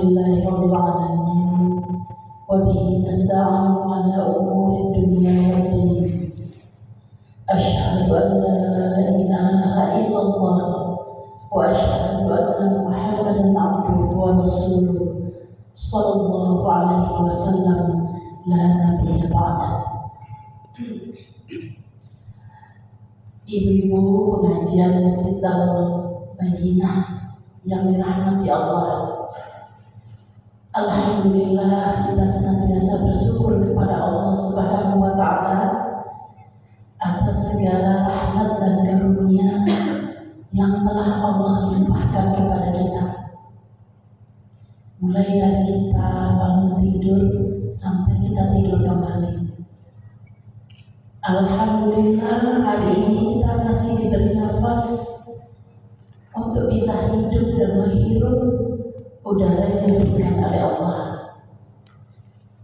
لله رب العالمين وبه نستعين على أمور الدنيا والدين. أشهد أن لا إله إلا الله وأشهد أن محمدا عبده ورسوله صلى الله عليه وسلم لا نبي بعده. Ibu-ibu pengajian Masjid Darul Bayyinah yang dirahmati Allah, alhamdulillah kita senantiasa bersyukur kepada Allah Subhanahu wa Ta'ala atas segala rahmat dan karunia yang telah Allah limpahkan kepada kita, mulai dari kita bangun tidur sampai kita tidur kembali. Alhamdulillah hari ini kita masih diberi nafas untuk bisa hidup dan menghirup udara yang diberikan oleh Allah.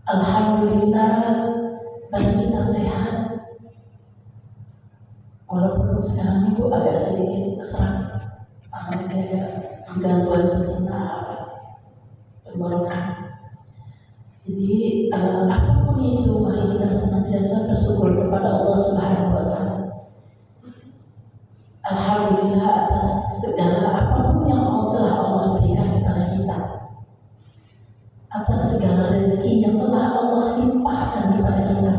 Alhamdulillah badan kita sehat, walaupun sekarang ibu agak sedikit serak, kayak gangguan pencernaan tenggorokan. Jadi apapun itu, mari kita senantiasa bersyukur kepada Allah Subhanahu wa Ta'ala. Alhamdulillah atas segala apapun yang Allah berikan kepada kita, atas segala rezeki yang telah Allah limpahkan kepada kita.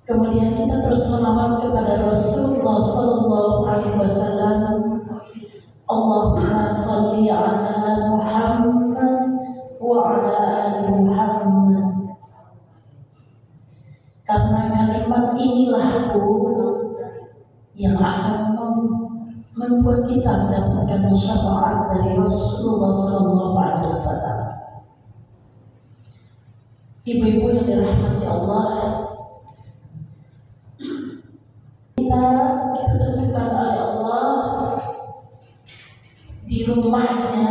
Kemudian kita terus melawat kepada Rasulullah Sallallahu Alaihi Wasallam. Allahumma salli ala Muhammad wa ala ali Muhammad. Karena kalimat inilah yang akan membuat kita mendapatkan syafaat dari Rasulullah SAW. Ibu-ibu yang dirahmati Allah, kita dipertemukan oleh Allah di rumahnya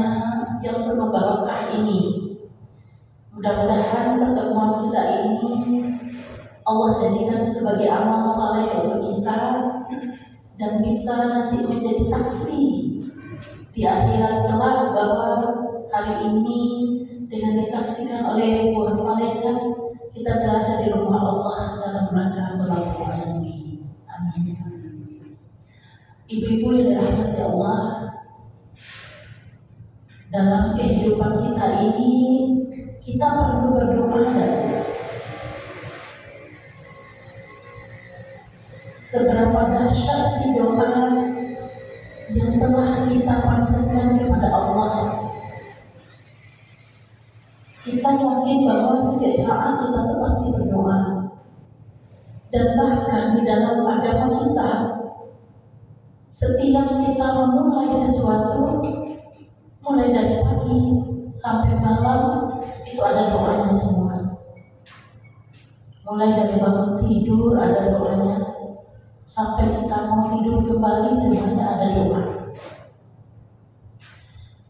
yang penuh barokah ini. Mudah-mudahan pertemuan kita ini Allah jadikan sebagai amal saleh untuk kita dan bisa nanti menjadi saksi di akhirat kelak bahwa hari ini dengan disaksikan oleh ribuan malaikat kita berada di rumah Allah dalam rangka tolak ilmi. Amin. Ibu-ibu yang dirahmati Allah, dalam kehidupan kita ini kita perlu berdoa. Seberapa dahsyat si doa yang telah kita panjatkan kepada Allah. Kita yakin bahwa setiap saat kita pasti berdoa. Dan bahkan di dalam agama kita, setiap kita memulai sesuatu, mulai dari pagi sampai malam, itu ada doanya semua. Mulai dari bangun tidur ada doanya, sampai kita mau tidur kembali semuanya ada doa.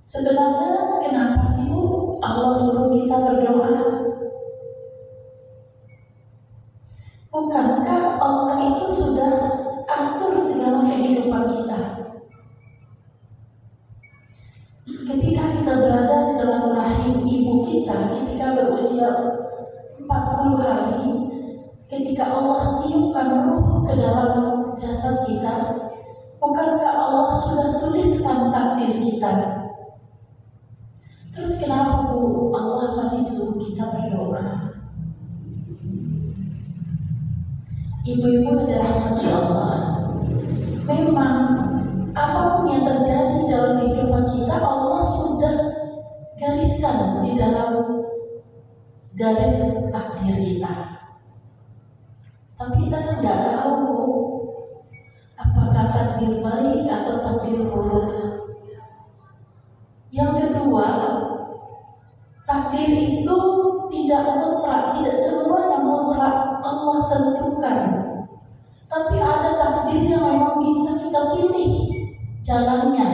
Sebenarnya kenapa sih Bu Allah suruh kita berdoa? Bukankah Allah itu sudah atur segala kehidupan kita? Ketika kita berada dalam rahim ibu kita, ketika berusia 40 hari, ketika Allah tiupkan ruh ke dalam jasad kita, bukankah Allah sudah tuliskan takdir kita? Terus kenapa Bu Allah masih suruh kita berdoa? Ibu-ibu yang dirahmati Allah, memang apapun yang terjadi dalam kehidupan kita, Allah sudah gariskan di dalam garis takdir kita. Tapi kita kan nggak tahu apakah takdir baik atau takdir buruk. Yang kedua, takdir itu tidak mutlak, tidak semuanya mutlak Allah tentukan. Tapi ada takdir yang memang bisa kita pilih jalannya.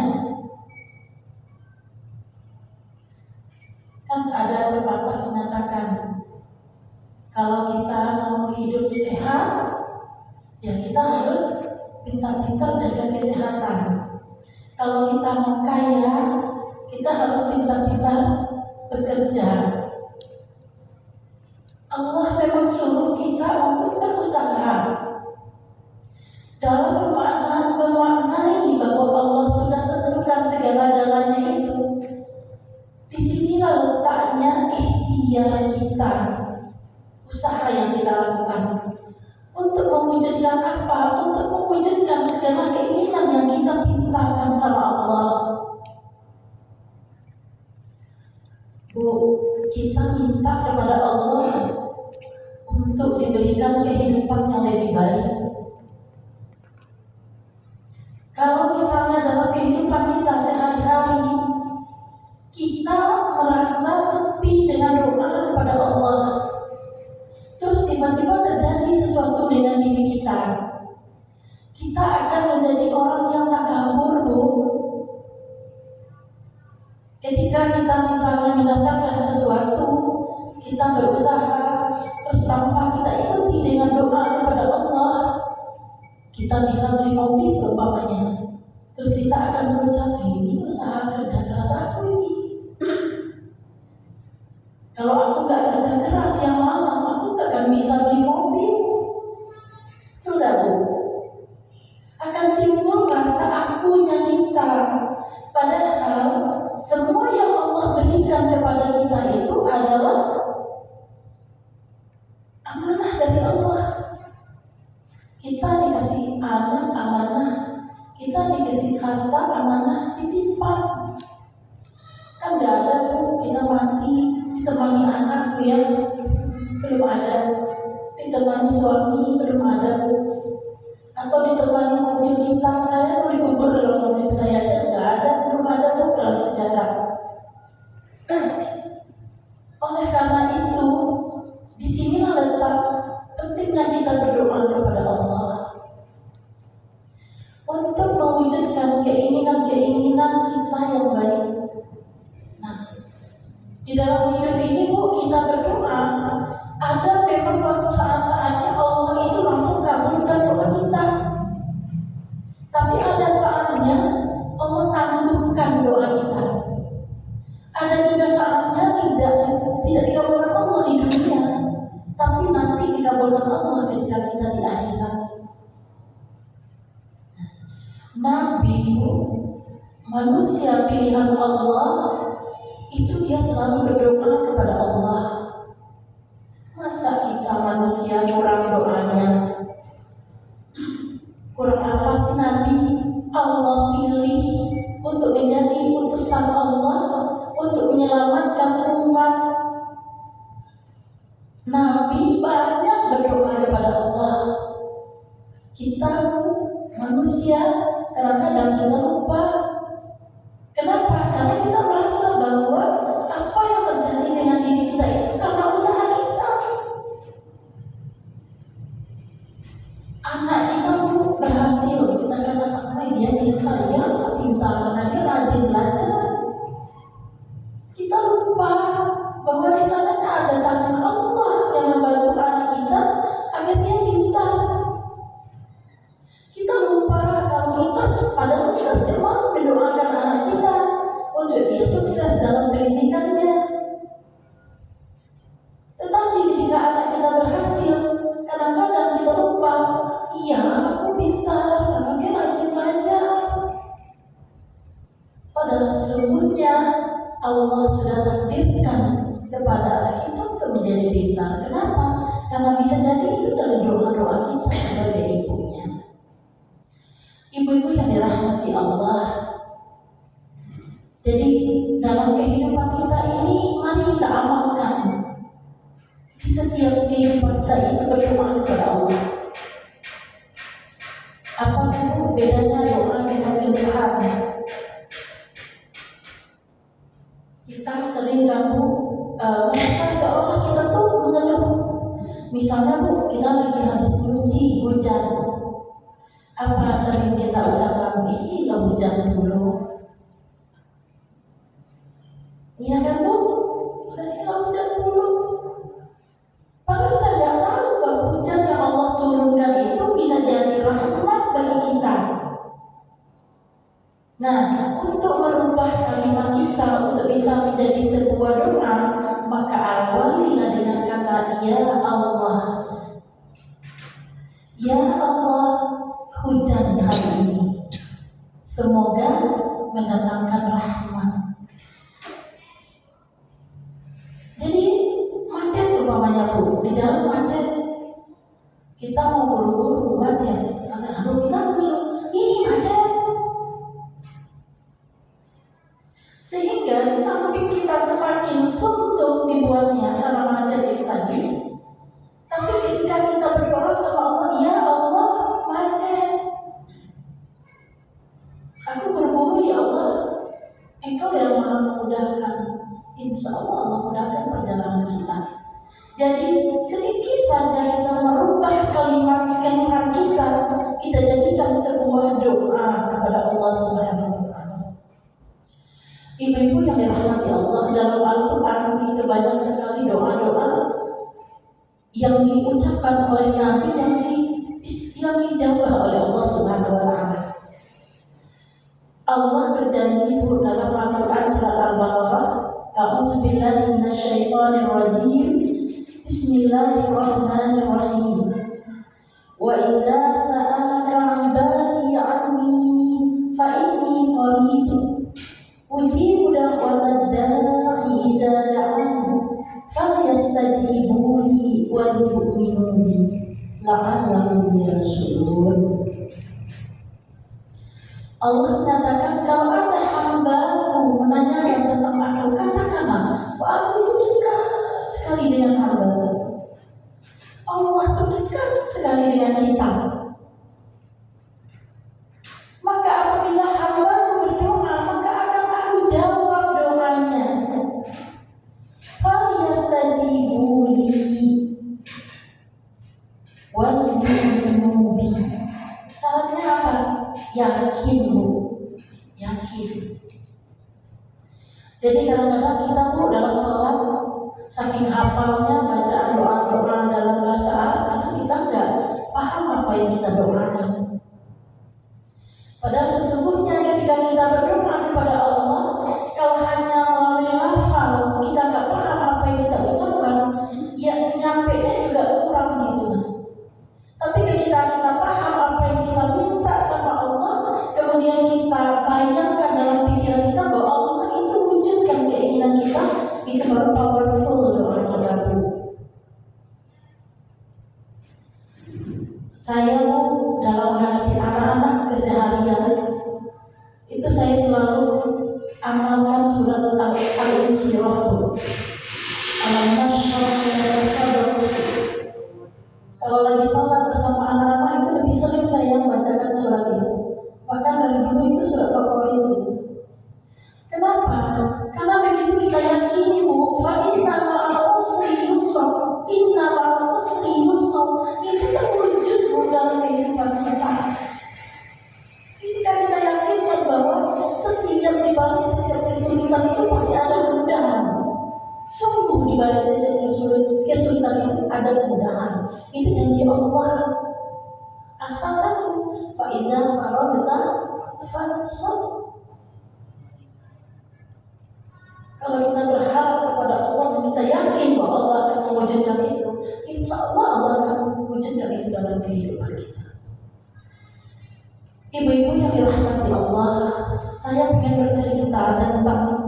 Kan ada pepatah mengatakan, kalau kita mau hidup sehat, ya kita harus pintar-pintar jaga kesehatan. Kalau kita mau kaya, kita harus pintar-pintar bekerja. Allah memang suruh kita untuk berusaha. Dalam memaknai bahwa Allah sudah tentukan segala-galanya itu, disinilah letaknya ikhtiar kita, usaha yang kita lakukan untuk mewujudkan apa? Untuk mewujudkan segala keinginan yang kita mintakan sama Allah. Bu, kita minta kepada Allah untuk diberikan kehidupan yang lebih baik. Kalau misalnya dalam kehidupan kita sehari-hari kita merasa sepi dengan doa kepada Allah, terus tiba-tiba terjadi sesuatu dengan diri kita, kita akan menjadi orang yang takabur, Bu. Ketika kita misalnya mendapatkan sesuatu, kita berusaha, terus tanpa kita ikuti dengan doa kepada Allah, kita bisa beli mobil umpamanya, terus kita akan berucap, ini usaha kerja keras aku ini. Kalau aku gak kerja keras yang malam, aku gak akan bisa beli mobil. Sudah, Bu. Akan timbul rasa akunya kita. Padahal semua yang Allah berikan kepada kita itu adalah amanah dari Allah. Kita dikasih anak amanah, kita dikasih harta amanah, titipan. Kan gak ada, Bu, kita mati ditemani anak, Bu, ya, belum ada. Ditemani suami, belum ada, Bu. Atau ditemani mobil kita, saya mau dikubur dalam mobil saya, nggak ada, belum ada, Bu, dalam sejarah. Oleh karena itu, disinilah letak pentingnya kita berdoa kepada Allah untuk mewujudkan keinginan-keinginan kita yang baik. Nah, di dalam hidup ini, Bu, kita berdoa, ada memang saat-saatnya Allah itu langsung kabulkan doa kita. Tapi ada saatnya Allah tangguhkan doa kita. Ada juga saatnya tidak dikabulkan Allah di dunia, tapi nanti dikabulkan Allah ketika kita di akhirat. Nabi, manusia pilihan Allah, itu dia selalu berdoa kepada Allah. Masa kita manusia kurang doanya? Kurang apa sih Nabi? Allah pilih untuk menjadi utusan Allah, untuk menyelamatkan umat. Nabi banyak berdoa kepada Allah. Kita manusia kadang-kadang kita lupa. Kenapa? Karena kita merasa bahwa apa yang terjadi dengan diri kita itu karena usaha kita. Anak kita berhasil, kita katakan, dia pintar, dia pintar karena dia rajin belajar. Kita lupa bahwa di sana ada tangan Allah yang membantu anak kita agar dia pintar. Kita lupa kalau kita padahal kita selalu mendoakan anak kita untuk dia sukses dalam pendidikannya. Tetapi ketika anak kita berhasil, kadang-kadang kita lupa, iya, aku pintar karena dia rajin belajar. Padahal sesungguhnya Allah sudah takdirkan kepada anak kita untuk menjadi pintar. Kenapa? Karena bisa jadi itu dari doa-doa kita sebagai ibunya. Ibu-ibu yang dirahmati Allah. Jadi dalam kehidupan kita ini, mari kita amalkan. Di setiap kehidupan kita itu berdoa kepada Allah. Apa sih bedanya doa dengan keluhan? Kita sering merasa seolah kita tuh mengeluh. Misalnya, Bu, kita lagi habis nyuci hujan. Apa sering kita ucapkan, ih, hujan dulu. Iya kan, Bu? Hujan dulu. Padahal kita nggak tahu bahwa hujan yang Allah turunkan itu bisa jadi rahmat bagi kita. Nah, untuk merubah merubah kalimat kita untuk bisa menjadi sebuah doa, maka awalilah dengan kata ya Allah. Ya Allah, hujan hari ini semoga mendatangkan rahmat. Jadi macet umpamanya Bu, di jalan macet, kita mau buru-buru macet, lalu kita mengeluh, ih macet. Sehingga di samping kita semakin suntuk dibuatnya karena macet itu tadi, tapi ketika kita berdoa sama Allah, ya Allah macet, aku berburu ya Allah, Engkau yang maha memudahkan. Insya Allah mudahkan perjalanan kita. Jadi sedikit saja kita merubah kalimat kita, kita jadikan sebuah doa kepada Allah Subhanahu wa Ta'ala. Ibu-ibu yang dirahmati Allah, dalam Al-Quran itu banyak sekali doa-doa yang diucapkan oleh Nabi yang dijawab oleh Allah Subhanahu wa Ta'ala. Allah berjanji dalam Al-Quran surat Al-Baqarah, A'udzubillahi minasyaitonirrajim. Bismillahirrahmanirrahim. Wa idza sa'alaka 'ibadi 'anni fa inni qarib ujibu da'watad da'i idza da'an falyastajibu li wal yu'minu bi la'allahum yarshudun. Allah mengatakan, kalau ada hamba-Mu menanyakan tentang aku, katakanlah bahwa aku itu dekat sekali dengan hamba-Mu. Allah itu dekat sekali dengan kita. Maka apabila hamba-Mu berdoa, maka akan aku jawab doanya. Falyastajibu li wal yu'minu bi. Syaratnya apa? Yakin Bu, yakin. Jadi kadang-kadang kita Bu dalam sholat saking hafalnya bacaan doa-doa dalam bahasa Arab, karena kita nggak paham apa yang kita doakan. Padahal sesungguhnya ketika kita berdoa kepada Allah, kalau hanya melalui lafal kita nggak paham apa yang kita ucapkan, ya nyampenya juga kurang gitu. Tapi ketika kita paham apa yang kita minta sama Allah, kemudian kita bayangkan dalam pikiran kita bahwa Allah itu wujudkan keinginan kita, itu baru powerful doa kita Bu. Saya dalam menghadapi anak-anak keseharian itu saya selalu amalkan surat Al-Insyirah Bu. Kalau lagi sholat bersama anak-anak itu lebih sering saya membacakan surat itu. Bahkan dari dulu itu surat favorit itu. Kenapa? Karena begitu kita yakini Bu, fa inna ma'al usri yusra, inna ma'al usri yusra, itu terwujud Bu dalam kehidupan kita. Ketika kita yakinkan bahwa setiap dibalik setiap kesulitan itu pasti ada kemudahan. Sungguh di balik setiap kesulitan itu ada kemudahan. Itu janji Allah. Asal satu, fa iza faragta fansab. Kalau kita berharap kepada Allah dan kita yakin bahwa Allah akan mewujudkan itu, insya Allah Allah akan mewujudkan itu dalam kehidupan kita. Ibu-ibu yang dirahmati Allah, saya ingin bercerita tentang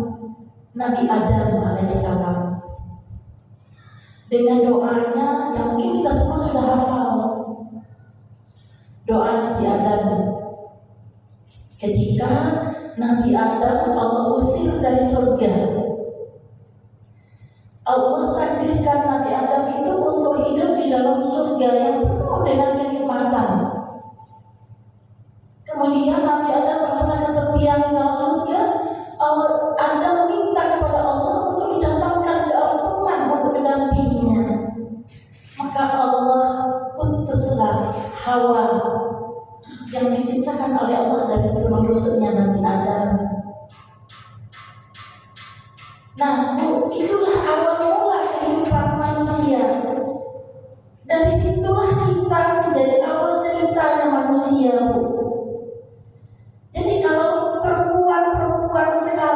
Nabi Adam alaihissalam. Dengan doanya yang mungkin kita semua sudah hafal. Doa Nabi Adam. Ketika Nabi Adam Allah usir dari surga, Allah takdirkan Nabi Adam itu untuk hidup di dalam surga yang penuh dengan kenikmatan. Kemudian Nabi Adam merasa kesepian di dalam surga. Adam minta kepada Allah untuk didatangkan seorang teman untuk mendampinginya. Maka Allah utuslah Hawa yang diciptakan oleh Allah dari tulang rusuknya Nabi Adam. Nah, Bu, itulah awal mula kehidupan manusia. Dari situlah kita menjadi awal ceritanya manusia, Bu. Jadi kalau perempuan sekarang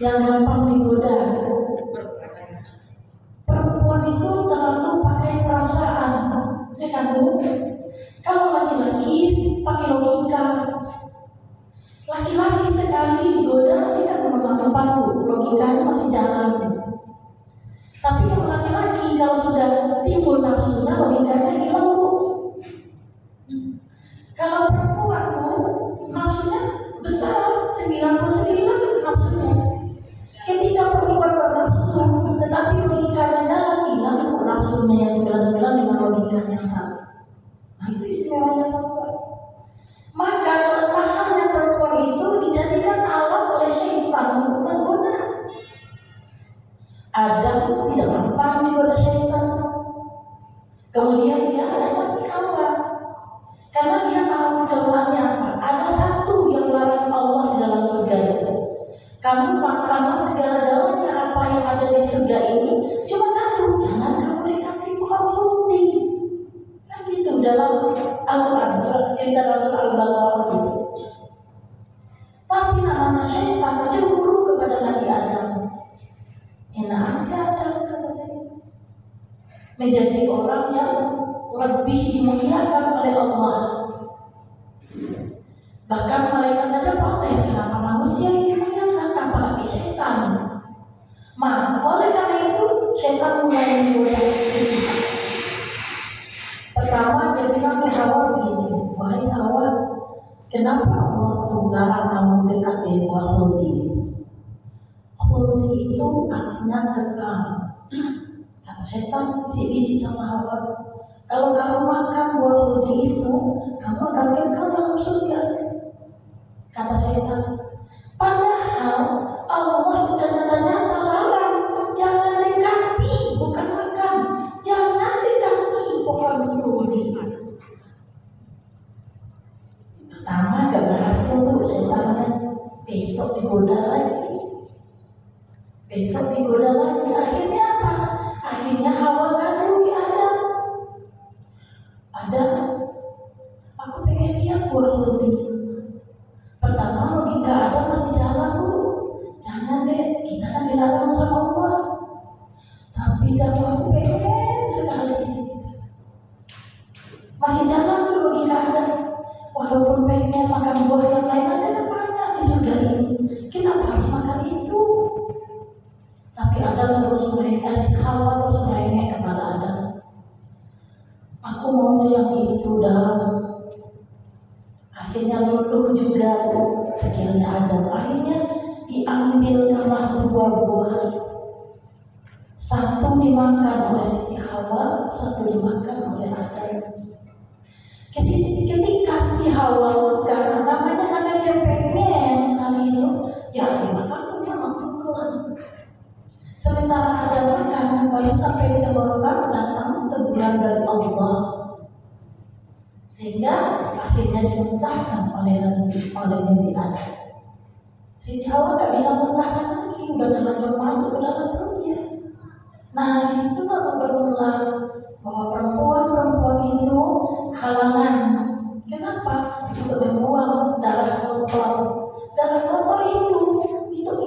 yang gampang digoda. Perempuan itu terlalu pakai perasaan, ya kan Bu? Kalau laki-laki pakai logika. Laki-laki sekali digoda dia kan memang Bu, logikanya masih jalan. Tapi kalau laki-laki kalau sudah timbul nafsunya, logikanya hilang Bu. Kalau perempuan Bu, nafsunya besar, 99 nafsunya. Ketika perempuan bernafsu, tetapi logikanya jalan, hilang nafsunya yang 99 dengan logikanya yang satu. Nah itu istimewanya perempuan. Maka kelemahannya perempuan itu dijadikan alat oleh syaitan untuk menggoda. Adam tidak mampan digoda syaitan. Kemudian dia dapat Hawa. Karena dia tahu kelemahannya apa. Ada satu yang larang Allah di dalam surga itu. Kamu makanlah segala-galanya apa yang ada di surga ini. Cuma satu, jangan kamu dekati pohon khuldi. Kan gitu dalam Al-Quran, cerita dalam surah Al-Baqarah itu. Tapi namanya syaitan cemburu kepada Nabi Adam. Enak aja Adam katanya. Menjadi orang yang lebih dimuliakan oleh Allah. Bahkan malaikat saja protes, kenapa manusia yang dimuliakan, apalagi syaitan. Oleh karena itu syaitan mulai menggoda kita. Pertama dia bilang ke Hawa begini, wahai Hawa, kenapa Allah tuh larang kamu dekati buah khuldi? Khuldi itu artinya kekal. Kata syaitan isi sama Hawa, kalau kamu makan buah khuldi itu, kamu akan kekal dalam surga. Kata syaitan, padahal Allah sudah nyata-nyata larang, jangan dekati, bukan makan, jangan dekati pohon khuldi. Pertama gak berhasil tuh syaitannya, besok digoda lagi. Akhirnya apa? Akhirnya Hawa ngadu ke Adam. Adam, aku pengen lihat buah khuldi. Pertama logika Adam masih jalan Bu. Jangan deh, kita kan dilarang sama Allah. Tapi aku pengen sekali. Masih jalan tuh logika Adam. Walaupun pengen makan buah yang lain aja kan banyak di surga ini. Kenapa harus makan itu? Tapi Adam terus merengek, Hawa terus merengek kepada Adam. Aku mau yang itu dah. Akhirnya luluh juga pikirannya Adam. Akhirnya diambilkanlah dua buah. Satu dimakan oleh Siti Hawa, satu dimakan oleh Adam. Ketika Siti Hawa karena namanya karena dia pengen sekali itu, ya dimakan dia langsung keluar. Sementara Adam makan, baru sampai di tenggorokan datang teguran dari Allah. Sehingga akhirnya dimuntahkan oleh Nabi Adam. Siti Hawa tak bisa muntahkan lagi, udah terlanjur masuk ke dalam perutnya. Nah di situ berulang bahwa perempuan itu halangan. Kenapa? Untuk membuang darah kotor. Darah kotor itu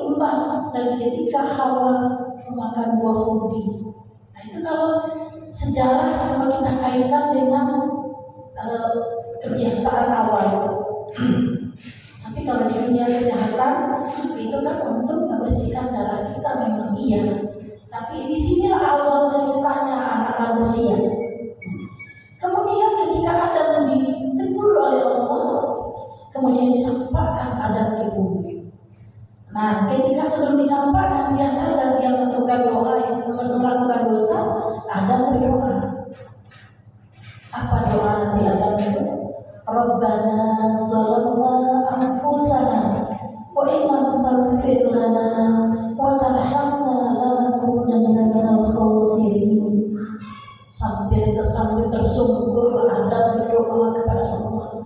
imbas dari ketika Hawa memakan buah khuldi. Nah itu kalau sejarah kalau kita kaitkan dengan kebiasaan awal. Tapi kalau di dunia kesehatan itu kan untuk membersihkan darah kita memang iya. Tapi disinilah awal ceritanya anak manusia. Kemudian ketika Adam ditegur oleh Allah, kemudian dicampakkan Adam ke bumi. Nah, ketika sebelum dicampakkan dia sadar dia melakukan dosa, Adam berdoa. Apa doa Nabi Adam itu? Rabbana zalamna anfusana wa illam taghfir lana wa tarhamna lanakunanna minal khasirin. Sambil tersungkur Adam berdoa kepada Allah.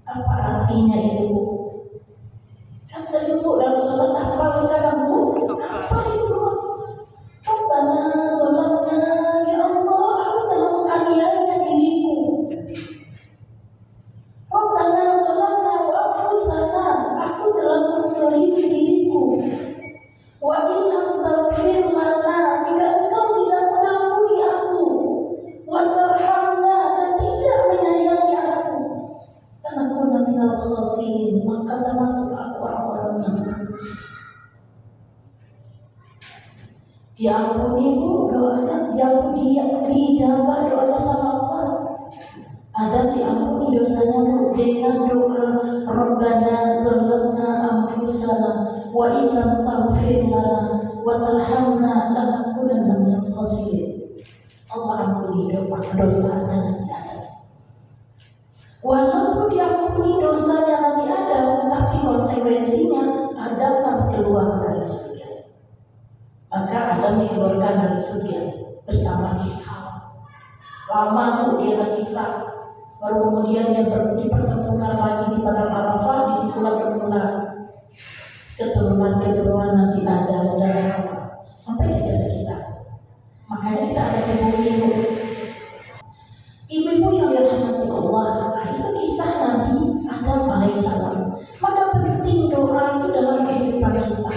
Apa artinya itu? Kan sering Bu dalam surat apa kita kan Bu? Apa itu? Rabbana zalamna, ya Allah aku telah menganiaya diriku. Rabbana zalamna wa anfusana, aku telah menzalimi diriku. khasirin, maka termasuk aku orang-orang yang diampuni bu doanya, diampuni, dijabah doanya sama Allah. Ada diampuni dosanya bu dengan doa Rabbana zalamna anfusana wa illam taghfir lana wa tarhamna lanakunanna minal khasirin. Allah ampuni dosanya Nabi Adam. Walaupun diampuni dosanya Nabi Adam, tapi konsekuensinya Adam harus keluar dari surga. Maka Adam dikeluarkan dari surga bersama si Hawa. Lama tuh dia terpisah, baru kemudian dia dipertemukan lagi di padang Arafah. Disitulah bermula keturunan Nabi Adam dan Hawa sampai kepada kita. Makanya kita ada ibu-ibu yang dirahmati Allah. Nah, itu kisah Nabi Adam alaihissalam. Maka penting doa itu dalam kehidupan kita.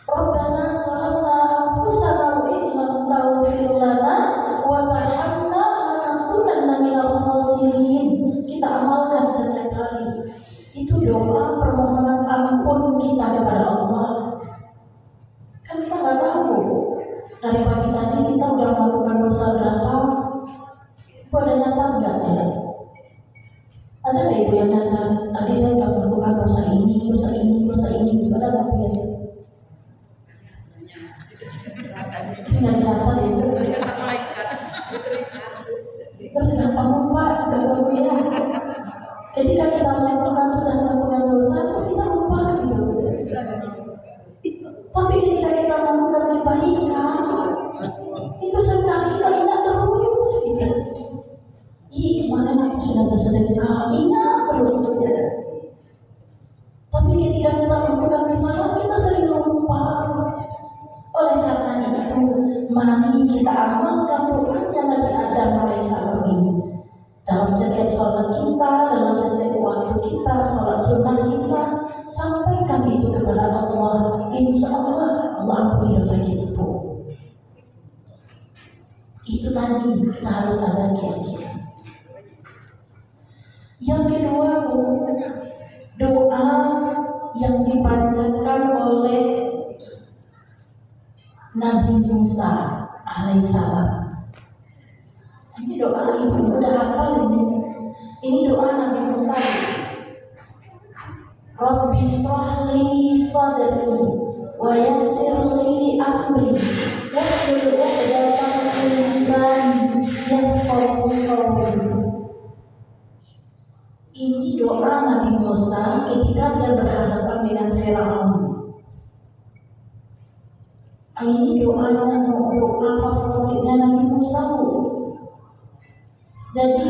Rabbana zalamna anfusana wa illam taghfir lana wa tarhamna lanakunanna minal khasirin. Kita amalkan setiap hari. Itu doa permohonan ampun kita kepada Allah. Kan kita nggak tahu dari pagi tadi kita udah melakukan dosa berapa. Ibu ada nyata nggak ya? Ada nggak ibu yang nyata? Tadi saya udah melakukan dosa ini. Ada nggak bu ya? Nggak dicatat ya bu. Terus gampang lupa, gak ya. Ketika kita sudah melakukan dosa, terus kita lupa gitu. Tapi ketika kita melakukan kebaikan, itu sekali kita ingat terus gitu. Kemarin aku sudah bersedekah, ingat terus gitu. Tapi ketika kita melakukan kesalahan, kita sering lupa. Oleh karena itu, mari kita amalkan doanya Nabi Adam alaihissalam ini dalam setiap sholat kita, dalam setiap waktu kita, sholat sunnah kita. Sampaikan itu kepada Allah. Insya Allah Allah ampuni dosa kita bu. Itu tadi kita harus ada keyakinan. Yang kedua bu, doa yang dipanjatkan oleh Nabi Musa alaihissalam. Ini doa ibu udah hafal ini. Ini doa Nabi Musa. Rabbi shrahli sadri wa yassirli amri wahlul 'uqdatam min lisani yafqahu qawli. Ini doa Nabi Musa ketika dia berhadapan dengan Firaun. Ini doanya doa favoritnya Nabi Musa. Jadi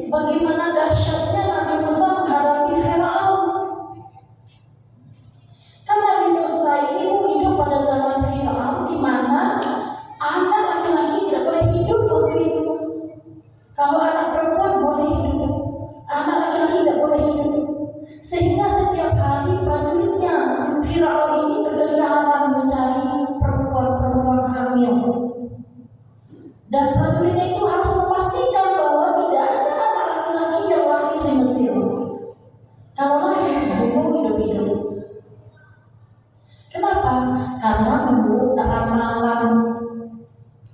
bagaimana dahsyatnya Nabi Musa menghadapi Firaun. Kan Nabi Musa ini hidup pada zaman Firaun di mana anak laki-laki tidak boleh hidup waktu itu. Kalau anak perempuan boleh hidup, anak laki-laki tidak boleh hidup. Sehingga setiap hari prajuritnya Firaun ini berkeliaran mencari perempuan hamil. Dan prajuritnya itu harus memastikan bahwa tidak ada anak laki-laki yang lahir di Mesir. Kalau lahir, dibunuh hidup-hidup. Kenapa? Karena menurut ramalan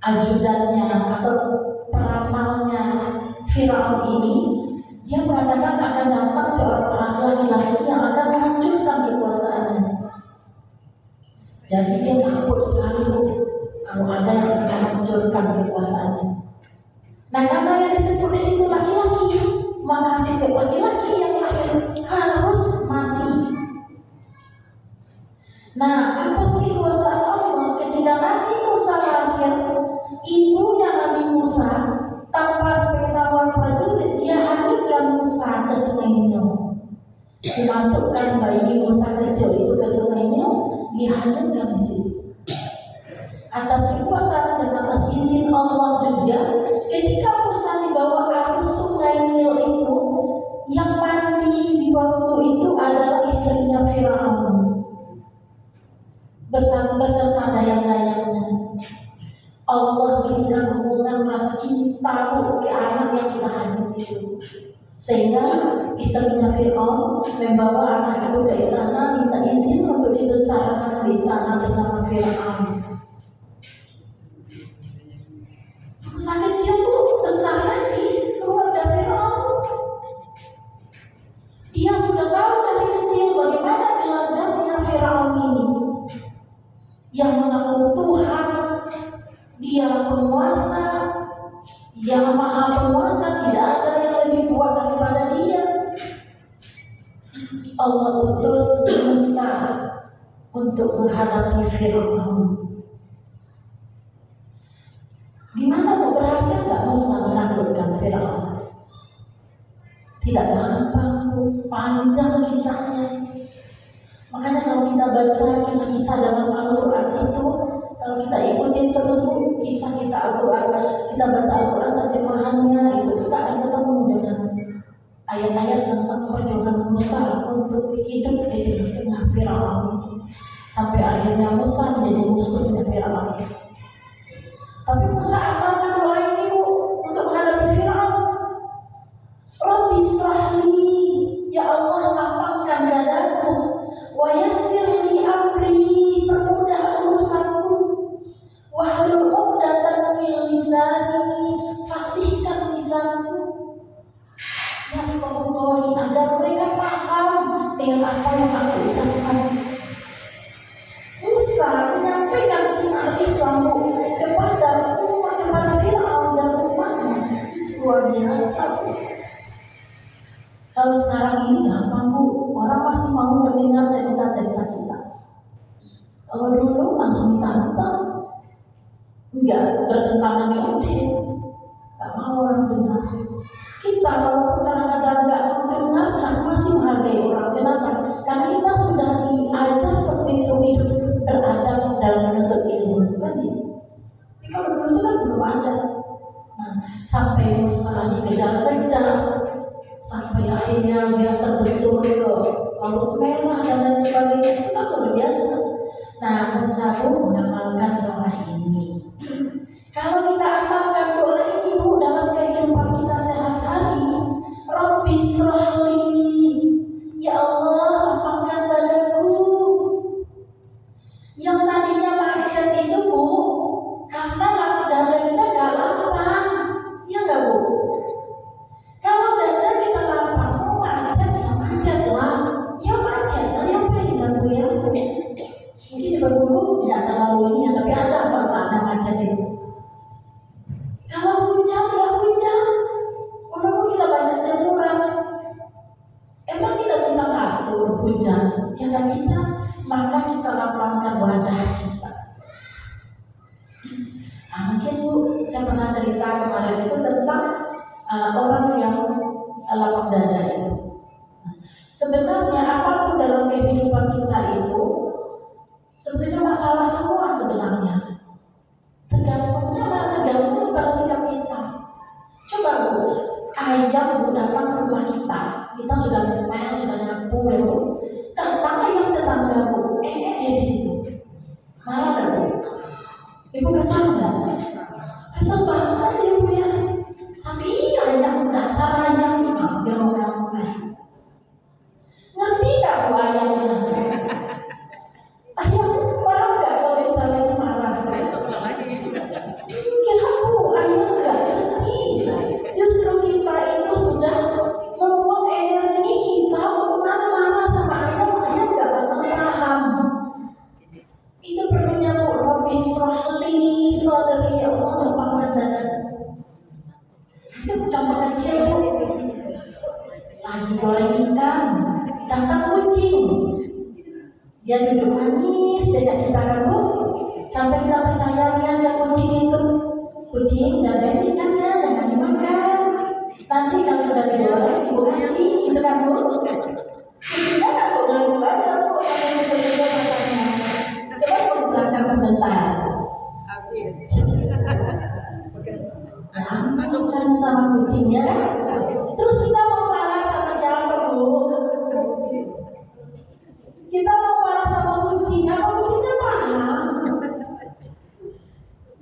ajudannya atau peramalnya Firaun ini, dia mengatakan akan datang seorang laki-laki yang akan menghancurkan kekuasaannya. Jadi dia takut sekali kalau ada yang akan menghancurkan kekuasaannya. Nah, karena yang disebut di situ laki-laki, maka setiap laki-laki yang lahir harus mati. Nah, atas kekuasaan Allah, ketika Nabi Musa lahir, ibunya Nabi Musa tanpa sepengetahuan prajurit, dia hanyutkan Musa ke Sungai Nil. Dimasukkan bayi Musa kecil itu ke Sungai Nil, dihanyutkan di situ. Atas kekuasaan dan atas izin Allah juga, ketika Musa dibawa arus Sungai Nil itu, yang mandi di waktu itu adalah istrinya Firaun beserta dayang-dayangnya. Allah berikan hubungan rasa cinta ke anak yang sudah hanyut itu. Sehingga istrinya Fir'aun membawa anak itu ke istana, minta izin untuk dibesarkan di istana bersama Fir'aun. Musa kecil tuh besar lagi keluarga Fir'aun. Dia sudah tahu dari kecil bagaimana gelagatnya Fir'aun ini, yang mengaku Tuhan, dia penguasa, yang maha penguasa, tidak ada yang lebih kuat daripada dia. Allah utus Musa untuk menghadapi Fir'aun. Gimana mau berhasil gak Musa menaklukkan Fir'aun? Tidak gampang, panjang kisahnya. Makanya kalau kita baca kisah-kisah dalam Al-Quran itu, kalau kita ikutin terus kisah-kisah Al-Quran, kita baca Al-Quran terjemahannya itu, kita akan ketemu dengan ayat-ayat tentang perjuangan Musa untuk hidup di tengah Fir'aun, sampai akhirnya Musa menjadi musuhnya Fir'aun. Tapi Musa amalkan doa ini untuk menghadapi Fir'aun. Rabbi shrahli, ya Allah lapangkan dadaku, wa yassirli amri, permudah urusanku, wahlul 'uqdatam min lisani, fasihkan lisanku, yafqahu qawli, agar mereka paham dengan apa yang aku ucapkan. Musa menyampaikan sinar Islam kepada umat, kepada Fir'aun dan umatnya. Luar biasa. Kalau sekarang ini gampang Bu, orang masih mau mendengar cerita-cerita kita. Kalau dulu langsung ditantang, enggak bertentangan ya udah, tak mau orang dengar. Kita walaupun kadang-kadang enggak mendengarkan, masih menghargai orang. Kenapa? Karena kita sudah diajar untuk hidup beradab dalam menuntut ilmu, kan gitu. Tapi kalau dulu itu kan belum ada. Nah, sampai Musa dikejar-kejar, sampai akhirnya dia terbentur ke laut merah dan lain sebagainya, itu kan luar biasa. Nah, Musa pun mengamalkan doa ini. Kalau kita amalkan doa ini Bu dalam kehidupan kita sehari-hari, Rabbi shrahli, ya Allah lapangkan dadaku. Yang tadinya macet itu Bu, karena dada kita gak lapang, ya gak Bu? Kalau dada kita lapang, mau macet ya macet lah, ya macet lah, yang pengen ganggu ya. Mungkin di Bengkulu tidak terlalu ini ya, tapi ada asal-asal macet itu. Kalau hujan ya hujan, walaupun kita banyak jemuran, emang kita bisa atur hujan? Ya nggak bisa. Maka kita lapangkan wadah kita. Nah, mungkin Bu, saya pernah cerita kemarin itu tentang orang yang lapang dada itu. Sebenarnya apapun dalam kehidupan kita itu sebetulnya masalah semua sebenarnya. Tergantung kepada sikap kita. Coba Bu, ayam Bu datang ke rumah kita sudah ngepel, sudah nyapu, ya Bu. Datang ayam tetangga Bu, dia di situ. Marah dah Bu. Ibu kesal nggak? Kesel banget aja Bu ya. Sampai ayam dasar ayam, film kamu. Ngerti nggak Bu ayamnya? Ayam marah nggak kalau kita lagi marah? Besok lagi. Kira Bu ayam nggak ngerti. Justru kita itu sudah membuat energi kita untuk marah-marah sama ayam nggak bakal paham. Itu perlunya Bu, Rabbi shrahli sadri, ya Allah lapangkan dada. Itu contoh kecil Bu. Lagi goreng ikan, datang kucing. Dia duduk manis, sejak kita kan Bu, sampai kita percaya lihat kucing itu. Kucing jagain ikannya, jangan dimakan. Nanti kalau sudah digoreng, Ibu kasih, itu kan Bu. Tidak kan Bu, jangan banyak Bu, sampai betul-betul matanya. Coba Bu belakang sebentar. Makan sama kucingnya kan? Terus kita mau marah sama siapa Bu? Kita mau marah sama kucing, apa kucingnya paham?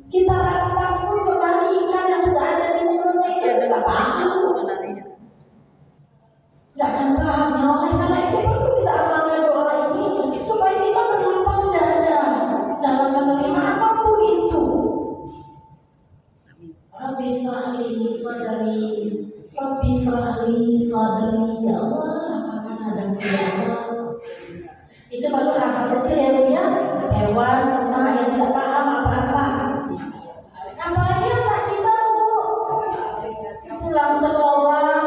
Kita rampas pun kembali ikan yang sudah ada di mulutnya, kita tidak paham. Itu baru hal kecil ya Bu ya. Hewan, ternak yang tidak paham apa-apa. Apalagi anak kita Bu, pulang sekolah,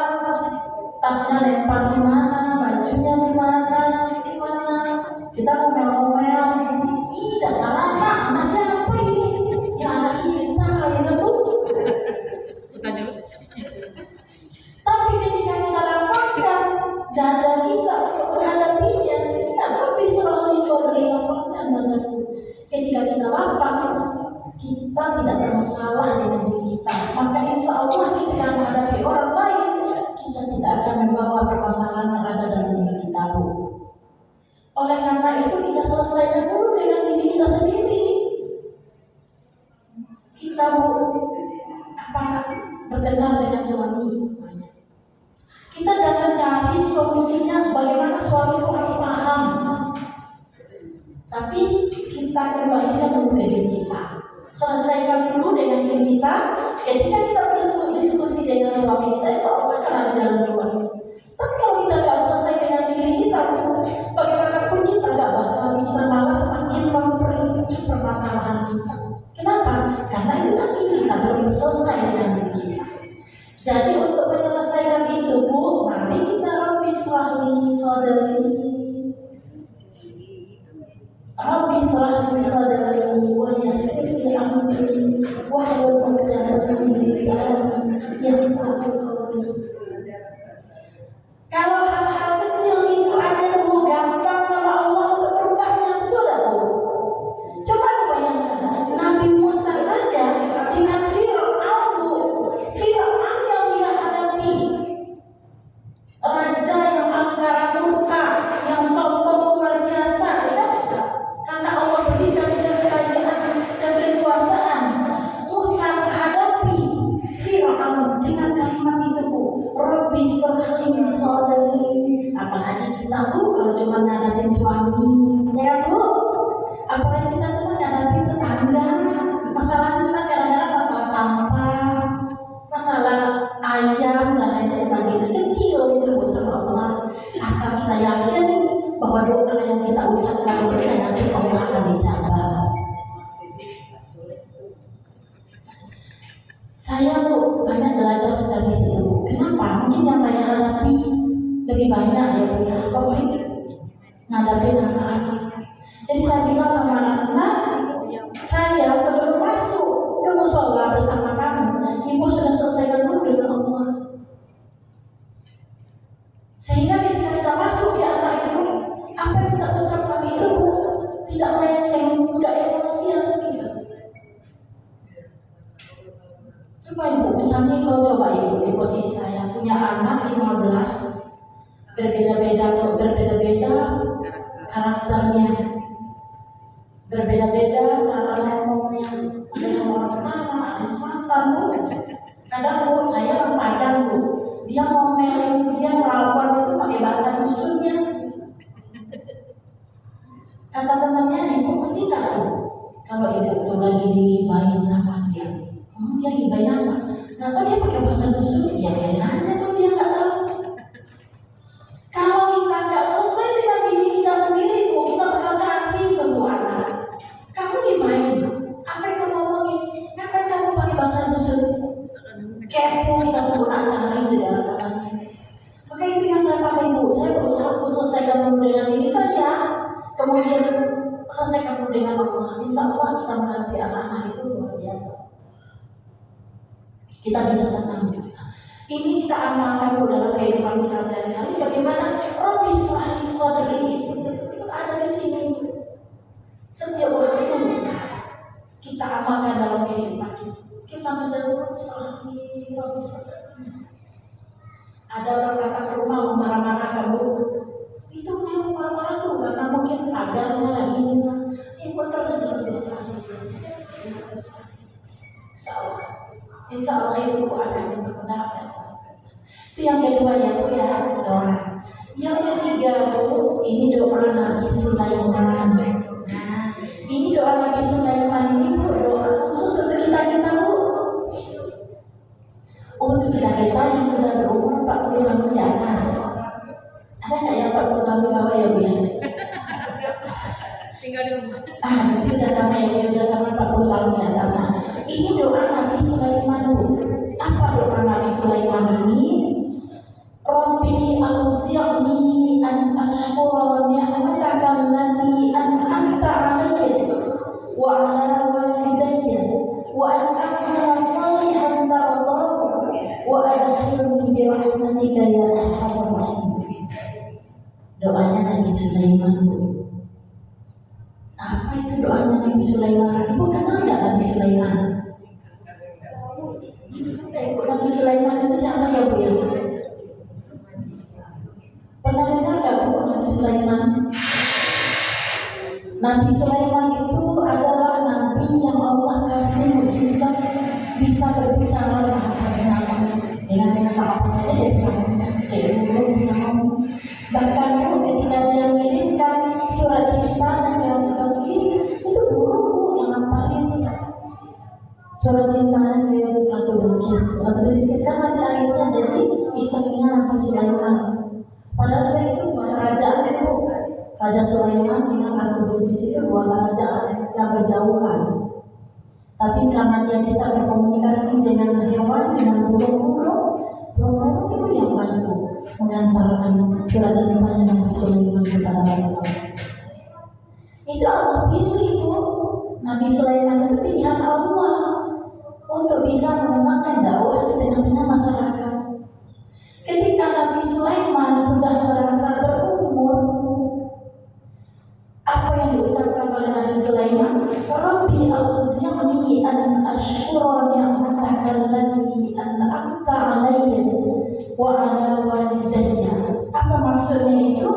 tasnya lempar di mana, bajunya di mana. Kita ngomel-ngomel, ih dasar anak siapa ini? Ya anak kita, ya Bu. Tapi ketika kita lapangkan dada kita untuk menghadapinya, kita lebih selalu lapangkan dadaku. Ketika kita lapang, kita tidak bermasalah dengan diri kita. Maka insya Allah ketika menghadapi orang lain, kita tidak akan membawa permasalahan yang ada dalam diri kita. Oleh karena itu kita selesaikan dulu dengan diri kita sendiri. Kita bertengkar dengan suami, kita jangan cari solusinya sebagaimana suami itu harus paham, tapi kita kembalikan dulu ke diri kita. Selesaikan dulu dengan diri kita. Ketika kita berdiskusi dengan suami kita, insya Allah akan ada jalan keluar. Tapi kalau kita nggak selesai dengan diri kita, bagaimanapun kita nggak bakal bisa, malah semakin memperinci permasalahan kita. Kenapa? Karena itu tadi kita belum selesai dengan diri kita. Jadi untuk menyelesaikan itu Bu, mari kita Rabbi shrahli sadri, Rabbi shrahli sadri wa yassir li amri wahlul 'uqdatam min lisani yafqahu qawli. Kalau hal-hal kecil itu ada Bu, gampang sama Allah untuk berubahnya, betul tak Bu? Coba bayangkan Nabi Musa saja dengan Fir'aun yang dia hadapi, raja yang angkara murka, yang sombong luar biasa, ya? Karena Allah berikan dia kekayaan dan kekuasaan. Musa menghadapi Fir'aun dengan kalimat itu Bu, Rabbi shrahli sadri. Apalagi kita Bu, kalau cuma ngadapin suami, ya Bu, apalagi kita cuma ngadapin tetangga, masalahnya cuma kadang-kadang masalah sampah, masalah ayam dan lain sebagainya, kecil itu sama Allah. Asal kita yakin bahwa doa yang kita ucapkan itu, kita yakin Allah akan dijawab. Saya Bu banyak belajar dari situ. Kenapa? Mungkin yang saya hadapi lebih banyak ya Bu ya, apalagi ngadapin anak-anak. Jadi saya bilang sama anak-anak, saya sebelum masuk ke musola bersama kamu, Ibu sudah selesaikan dulu dengan Allah. Sehingga ketika kita masuk di anak itu, apa yang kita ucapkan itu tidak leceng, tidak emosian gitu. Coba Ibu, misalnya kalau coba Ibu di posisi saya punya anak 15, berbeda-beda karakternya, berbeda-beda cara ngomongnya. Ada yang orang utara, ada yang selatan Bu. Kadang Bu, saya orang Padang Bu, dia ngomelin, dia melawan itu pakai bahasa dusunnya. Kata temannya, Ibu ngerti nggak Bu? Kalau Ibu itu lagi digibahin sama dia, dia gibahin apa? Nggak tahu, dia pakai bahasa dusun, ya biarin aja kalau dia nggak tahu. Kalau kita nggak selesai dengan diri kita sendiri Bu, kita bakal cari ke Bu anak. Kamu gibahin, apa yang kamu ngomongin? Ngapain kamu pakai bahasa dusun? Kepo, kita tuh nak cari segala-galanya. Maka itu yang saya pakai Bu. Saya berusaha untuk selesaikan dulu dengan diri saya, kemudian selesaikan dulu dengan Allah. Insya Allah kita menghadapi anak-anak itu luar biasa. Kita bisa tenang. Ini kita amalkan Bu dalam kehidupan kita sehari-hari. Bagaimana Rabbi shrahli sadri itu ada di sini. Setiap waktu kita amalkan dalam kehidupan kita. Kita sampai jauh Rabbi sadri. Ada orang datang ke rumah mau marah-marah kamu, itu dia marah-marah tuh karena mungkin agarnya lagi ini. Ibu terus saja berbicara. Insya Allah itu akan dipermudah. Itu yang kedua ya Bu ya, doa. Yang ketiga Bu, ini doa Nabi Sulaiman. Nah, ini doa Nabi Sulaiman ini Bu, doa khusus untuk kita Bu. Untuk kita yang sudah berumur 40 tahun di atas. Ada nggak yang 40 tahun bawa-bawa ya Bu ya. Tinggal di rumah. Berarti udah sama ya Bu, udah sama 40 tahun di atas. Nah, ini doa Nabi Sulaiman Bu. Apa doa Nabi Sulaiman ini? Rabbi auzi'ni an ashkura ni'mataka allati an'amta 'alayya wa 'ala walidayya wa an a'mala salihan tardahu wa adkhilni bi rahmatika ya arhamar rahimin. Doanya Nabi Sulaiman Bu. Apa itu doanya Nabi Sulaiman? Ibu kenal nggak Nabi Sulaiman? Nabi Sulaiman itu siapa ya Bu ya? Pernah dengar nggak Bu Nabi Sulaiman? Nabi Sulaiman itu adalah nabi yang Allah kasih mukjizat bisa berbicara bahasa binatang dengan apa saja dia bisa ngomong, kayak burung bisa ngomong. Bahkan Bu ketika dia mengirimkan surat cinta dan Bilqis itu burung Bu yang ngapain surat cinta ke Ratu Bilqis. Ratu Bilqis kan nanti akhirnya jadi istrinya Nabi Sulaiman. Padahal itu kerajaan itu Raja Sulaiman dengan Ratu Bilqis itu dua kerajaan yang berjauhan. Tapi karena dia bisa berkomunikasi dengan hewan, dengan burung-burung itu yang bantu mengantarkan surat cintanya Nabi Sulaiman kepada Ratu Bilqis. Itu Allah pilih Bu. Nabi Sulaiman itu pilihan Allah untuk bisa mengembangkan dakwah di tengah-tengah masyarakat. Ketika Nabi Sulaiman sudah merasa berumur, apa yang diucapkan oleh Nabi Sulaiman? Rabbi auzi'ni an ashkura ni'mataka allati an'amta 'alayya wa 'ala walidayya. Apa maksudnya itu?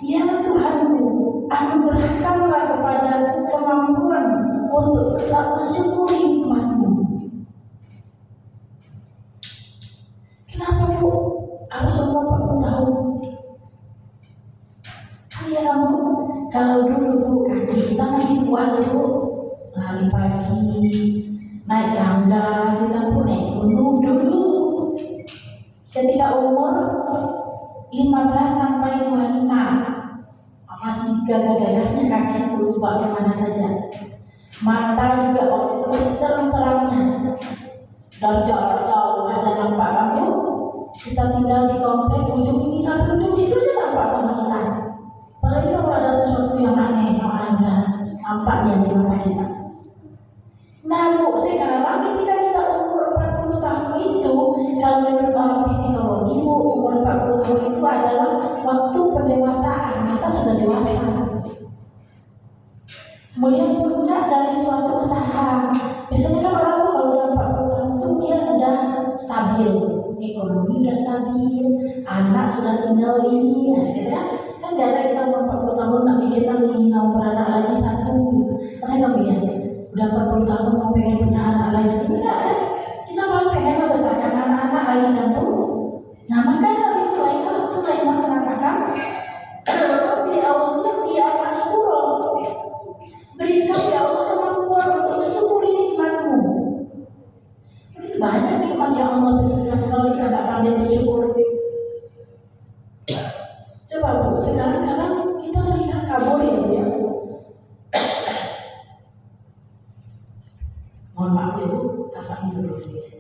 Ya Tuhanku, anugerahkanlah kepadaku kemampuan untuk tetap mensyukuri nikmat-Mu. Kenapa Bu? Harus umur 40 tahun. Kamu kalau dulu Bu, kaki kita masih kuat Bu, lari pagi, naik tangga di kampung, naik gunung dulu. Ketika umur 15 sampai 25 masih gagah-gagahnya kaki itu lupa kemana saja. Mata juga waktu itu masih terang-terangnya. Dari jauh aja nampak kamu. Kita tinggal di komplek ujung ini sampai ujung situ aja nampak sama kita. Apalagi kalau ada sesuatu yang aneh, yang ada nampaknya di mata kita. Nah Bu, sekarang ketika kita umur 40 tahun itu, kalau menurut psikologi Bu, umur 40 tahun itu adalah waktu pendewasaan. Kita sudah dewasa. Kemudian puncak dari suatu usaha. Biasanya kan orang kalau udah 40 tahun itu dia udah stabil, ekonomi udah stabil, anak sudah tinggal ini, gitu kan? Kan gak ada kita umur 40 tahun nak mikirkan ingin mau beranak lagi satu. Karena nggak mikir, udah 40 tahun mau pengen punya anak lagi, enggak kan? Kita malah pengen membesarkan anak-anak lagi kan Bu. Nah makanya Nabi Sulaiman mengatakan, Rabbi auzi'ni an ashkura. Berikan ya Allah kemampuan untuk mensyukuri nikmat-Mu. Itu banyak nikmat yang Allah berikan kalau kita tidak pandai bersyukur. Coba Bu, sekarang kita lihat kabur ya Bu ya. Mohon maaf ya Bu, tampaknya dulu sedikit.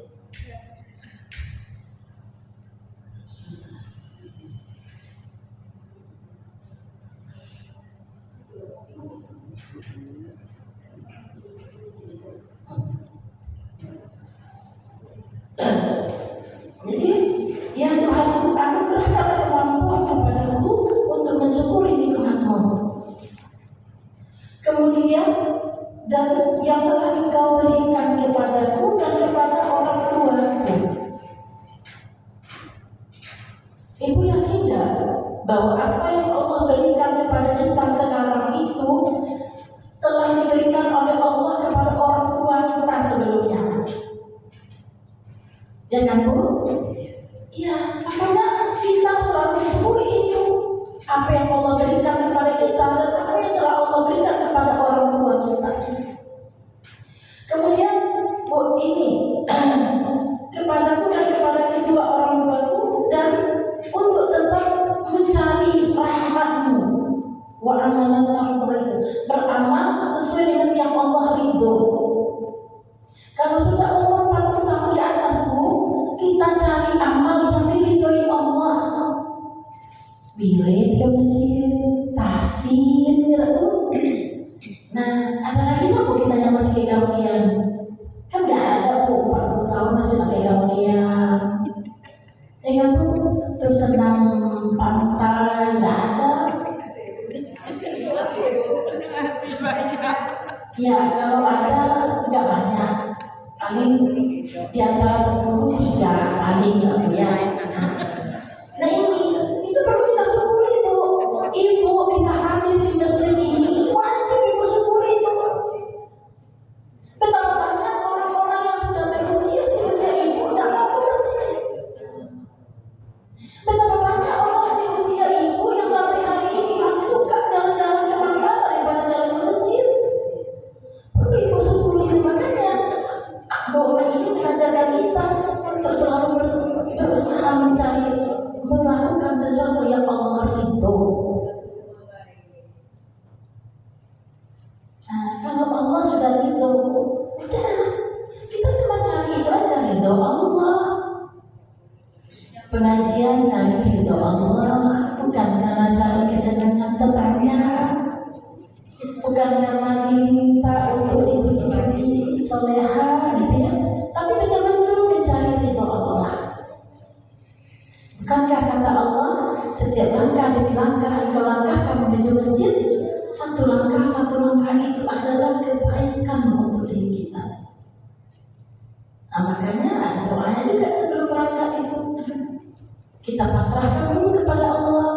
Jadi, ya Tuhan, anugerahkan kemampuan kepadaku untuk mensyukuri nikmat-Mu. Kemudian, dan yang telah Engkau berikan kepadaku dan kepada orang tuaku. Ibu yakin nggak bahwa apa yang Allah berikan kepada kita sekarang itu telah diberikan oleh Allah kepada orang tua kita sebelumnya? Jangan Bu? Ya, makanya kita selalu syukuri itu. Apa yang Allah berikan kepada kita dan apa yang telah Allah berikan kepada orang tua kita. Kemudian Bu, ini kepadaku dan kepada kedua orang tuaku, dan untuk tetap mencari rahmat-Mu. wa amalan itu beramal sesuai dengan yang Allah ridho. Kalau sudah umur 40 tahun di atas Bu, kita cari amal yang diridhoi Allah. Wirid ke masjid, tahsin gitu. Nah, ada lagi nggak Bu kita yang masih karaokean? Kan nggak ada Bu, 40 tahun masih pakai karaokean. Ya kan Bu, terus senang pantai nggak ada. Ya kalau ada nggak banyak, paling di antara 10 3 paling ya. Nah itu perlu kita syukuri Bu. Ibu bisa hadir di masjid ini itu wajib Ibu syukuri itu. Betapa banyak orang-orang yang sudah berusia seusia Ibu nggak mau ke masjid. Betapa banyak orang seusia Ibu yang sampai hari ini masih suka jalan-jalan kemana-mana daripada jalan ke masjid. Perlu Ibu syukuri itu. Makanya doa ini mengajarkan kita untuk selalu berusaha melakukan sesuatu yang Allah ridho. Nah, kalau Allah sudah ridho, udah kita cuma cari itu aja, ridho Allah. Pengajian cari ridho Allah, bukan karena cari kesenangan tetangga, bukan karena diminta untuk dipuji-puji soleha gitu ya, tapi betul-betul mencari ridho Allah. Bukankah kata Allah, setiap langkah demi langkah engkau langkahkan menuju masjid, satu langkah itu adalah kebaikan untuk diri kita. Nah, makanya ada doanya juga sebelum berangkat itu. Kita pasrahkan dulu kepada Allah.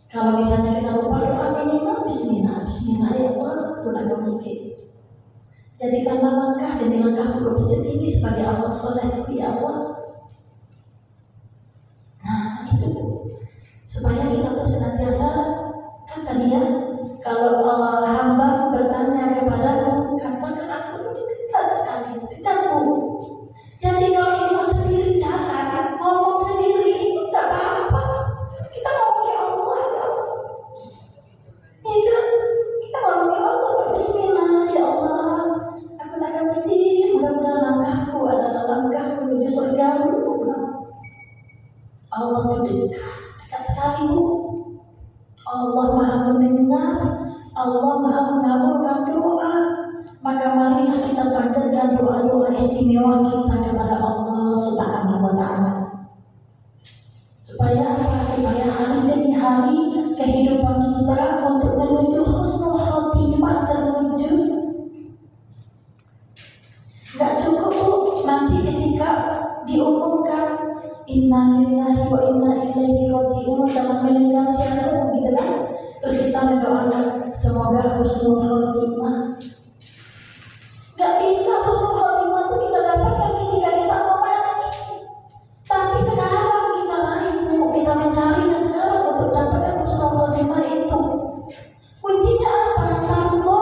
Kalau misalnya kita lupa doa minimal Bismillah ya Allah, pulang ke masjid. Jadikanlah langkah demi langkah ke masjid ini sebagai amal soleh ya Allah. Nah itu supaya kita tuh senantiasa, kan tadi ya, kalau hamba bertanya kepadaku, katakan aku tuh dekat sekali, dekat Bu. Jadi kalau Ibu sendiri jalan, ngomong sendiri itu gak apa-apa. Kita ngomong ya Allah, ya Allah. Iya kan? Kita ngomong ya Allah, Bismillah ya Allah. Aku nak ke masjid, mudah-mudahan langkahku adalah langkah menuju surga. Allah itu dekat sekali Bu. Allah Maha mendengar, Allah Maha mengabulkan doa. Maka marilah kita panjatkan doa-doa istimewa kita kepada Allah Subhanahu wa Ta'ala. Supaya apa? Supaya hari demi hari kehidupan kita untuk menuju husnul khotimah terwujud. Gak cukup Bu, nanti ketika diumumkan inna lillahi wa inna ilaihi raji'un dalam meninggal siapa gitu kan, terus kita mendoakan semoga husnul khotimah. Gak bisa husnul khotimah itu kita dapatkan ketika kita mau mati, tapi sekarang kita lain Bu, kita mencarinya sekarang untuk dapatkan husnul khotimah itu. Kuncinya apa? Takwa,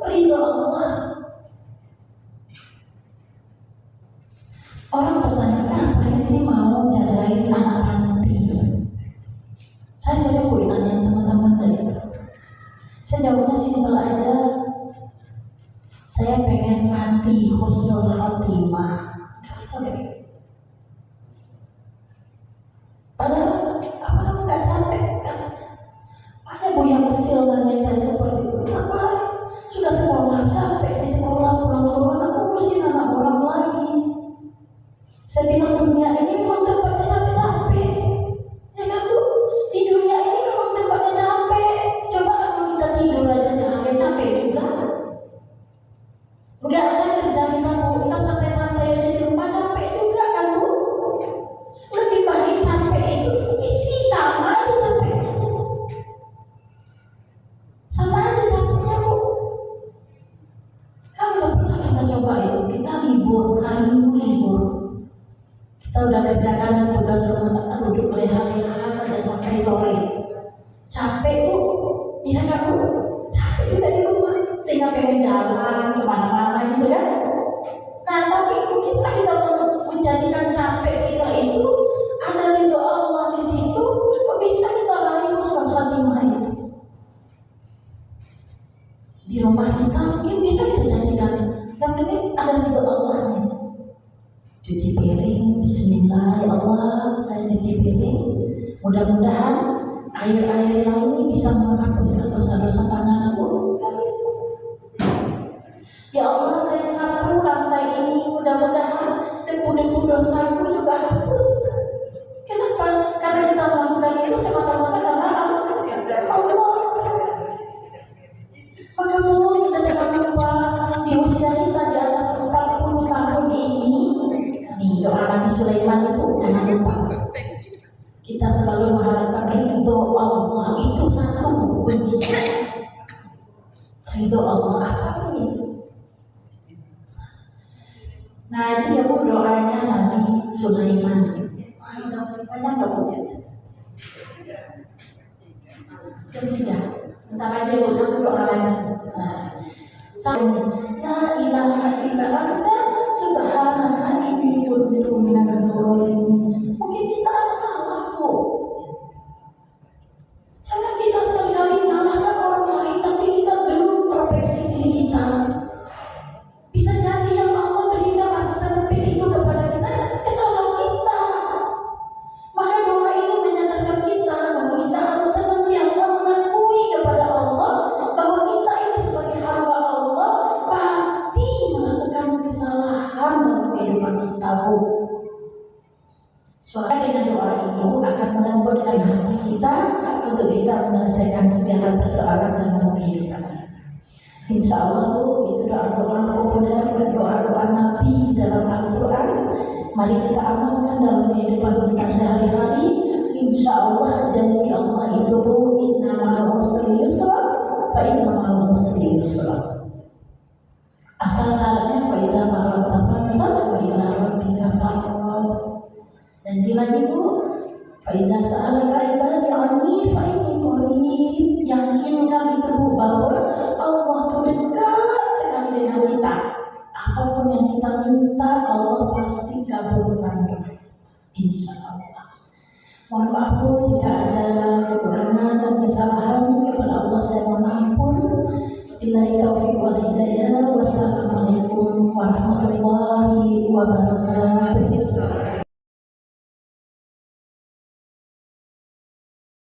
ridho Allah. Orang bertanya, ngapain sih mau jagain anak panti? Saya sering ditanya teman-teman cerita. Saya jawabnya simpel aja. Saya pengen mati husnul khotimah. Capek. Padahal apa kamu nggak capek? Ada Bu yang usil nanya saya seperti itu. Kenapa? Sudah sekolah capek di sekolah, pulang sekolah aku ngurusin anak orang lagi. Saya bilang dunia ini memang tempatnya capek-capek, ya kan Bu? Di dunia ini memang tempatnya capek. Coba kalau kita tidur aja sehari capek juga. Enggak ada kerja kita Bu, kita santai-santai aja di rumah capek juga kan Bu? Lebih baik capek itu isi sama aja capeknya. Sama aja capeknya Bu. Kalau pernah kita coba itu, kita libur, hari Minggu libur. Kita udah kerjakan tugas rumah, duduk leha-leha saja sampai sore. Capek Bu, iya kan Bu? Capek juga di rumah, sehingga pengen jalan kemana-mana gitu kan. Nah tapi kita menjadikan capek kita itu ada ridho Allah di situ, kok bisa kita raih husnul khotimah itu? di rumah kita mungkin bisa kita jadikan yang penting ada ridho Allahnya. Cuci piring, Bismillah, ya Allah, saya cuci piring. Mudah-mudahan air-air laut ini bisa menghapuskan dosa-dosa tanganku. Ya Allah, saya sapu lantai ini, mudah-mudahan debu-debu dosaku juga hapus. Kenapa? Karena kita melakukan itu semata-mata karena Allah. Maka mulu kita jangan lupa di usia kita di atas 40 tahun ini, nih doa Nabi Sulaiman itu jangan lupa. Kita selalu mengharapkan ridho Allah, itu satu kuncinya. Ridho Allah apapun itu. Nah itu ya Bu doanya Nabi Sulaiman. Wah udah banyak doanya. Ketiga, bentar lagi Bu satu doa lagi. Nah, la ilaha illa anta subhanaka inni kuntu minaz zalimin. Mungkin kita ada salah Bu. Jangan kita sekali-kali menyalahkan orang lain, tapi kita belum introspeksi diri kita. Bisa jadi yang Allah berikan rasa sempit itu kepada kita, kesalahan kita. Maka doa ini menyadarkan kita bahwa kita harus senantiasa mengakui kepada Allah bahwa kita ini sebagai hamba Allah pasti melakukan kesalahan dalam kehidupan kita. Soalnya dengan doa ini akan melembutkan hati kita untuk bisa menyelesaikan segala persoalan dalam kehidupan kita. Insya Allah itu doa-doa populer dan doa-doa Nabi dalam Al-Quran. Mari kita amalkan dalam kehidupan kita sehari-hari. Insya Allah janji Allah itu inna ma'al usri yusra fa inna ma'al usri yusra. Asal syaratnya wa idza marata fansab wa ila rabbika farghab. Janji lagi Bu, fa idza sa'alaka ibadi anni fa inni qarib. Yakinkan itu Bu bahwa Allah itu dekat sekali dengan kita. Apapun yang kita minta Allah pasti kabulkan doa. Insya Allah. Mohon maaf Bu jika ada kekurangan dan kesalahan, kepada Allah saya mohon ampun. Billahi taufiq wal hidayah. Wassalamualaikum warahmatullahi wabarakatuh.